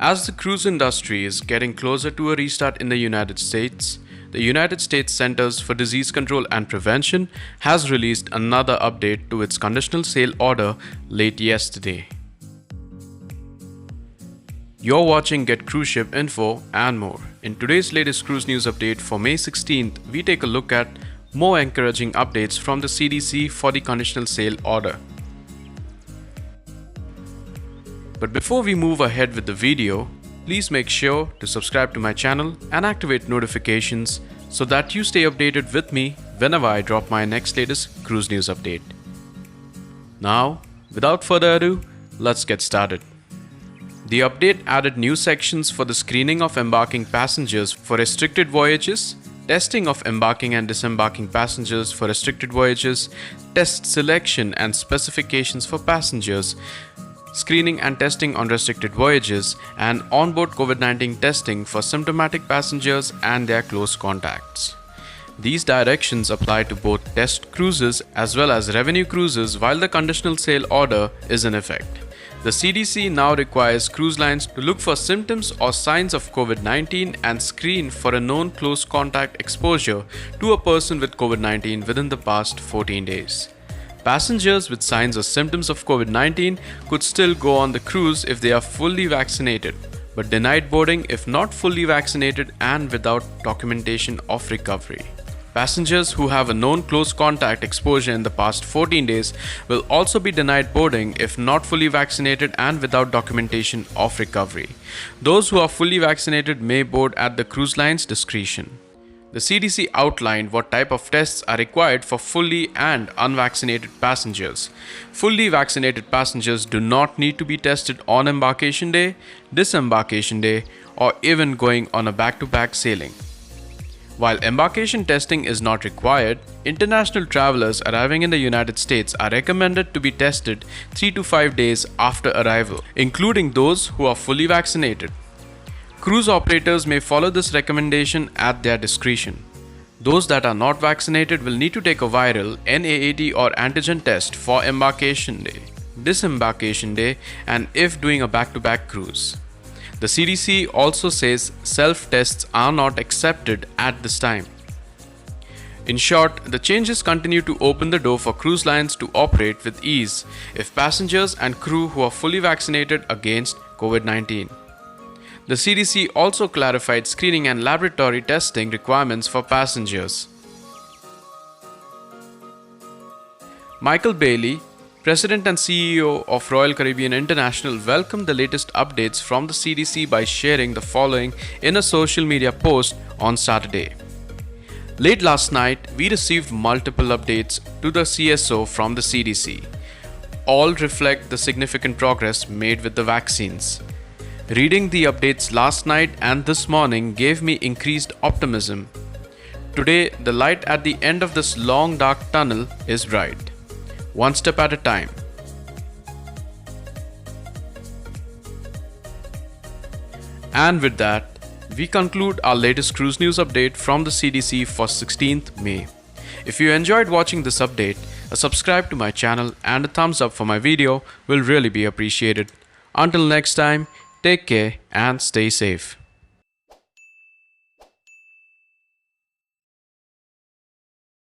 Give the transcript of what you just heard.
As the cruise industry is getting closer to a restart in the United States Centers for Disease Control and Prevention has released another update to its conditional sail order late yesterday. You're watching Get Cruise Ship Info and more. In today's latest cruise news update for May 16th, we take a look at more encouraging updates from the CDC for the conditional sail order. But before we move ahead with the video, please make sure to subscribe to my channel and activate notifications so that you stay updated with me whenever I drop my next latest cruise news update. Now, without further ado, let's get started. The update added new sections for the screening of embarking passengers for restricted voyages, testing of embarking and disembarking passengers for restricted voyages, test selection and specifications for passengers, screening and testing on restricted voyages, and onboard COVID-19 testing for symptomatic passengers and their close contacts. These directions apply to both test cruises as well as revenue cruises while the conditional sail order is in effect. The CDC now requires cruise lines to look for symptoms or signs of COVID-19 and screen for a known close contact exposure to a person with COVID-19 within the past 14 days. Passengers with signs or symptoms of COVID-19 could still go on the cruise if they are fully vaccinated, but denied boarding if not fully vaccinated and without documentation of recovery. Passengers who have a known close contact exposure in the past 14 days will also be denied boarding if not fully vaccinated and without documentation of recovery. Those who are fully vaccinated may board at the cruise line's discretion. The CDC outlined what type of tests are required for fully and unvaccinated passengers. Fully vaccinated passengers do not need to be tested on embarkation day, disembarkation day, or even going on a back-to-back sailing. While embarkation testing is not required, international travelers arriving in the United States are recommended to be tested 3 to 5 days after arrival, including those who are fully vaccinated. Cruise operators may follow this recommendation at their discretion. Those that are not vaccinated will need to take a viral, NAAT or antigen test for embarkation day, disembarkation day, and if doing a back-to-back cruise. The CDC also says self-tests are not accepted at this time. In short, the changes continue to open the door for cruise lines to operate with ease if passengers and crew who are fully vaccinated against COVID-19. The CDC also clarified screening and laboratory testing requirements for passengers. Michael Bailey, President and CEO of Royal Caribbean International, welcomed the latest updates from the CDC by sharing the following in a social media post on Saturday. Late last night, we received multiple updates to the CSO from the CDC. All reflect the significant progress made with the vaccines. Reading the updates last night and this morning gave me increased optimism. Today, the light at the end of this long dark tunnel is bright. One step at a time. And with that, we conclude our latest cruise news update from the CDC for 16th May. If you enjoyed watching this update, a subscribe to my channel and a thumbs up for my video will really be appreciated. Until next time, take care and stay safe.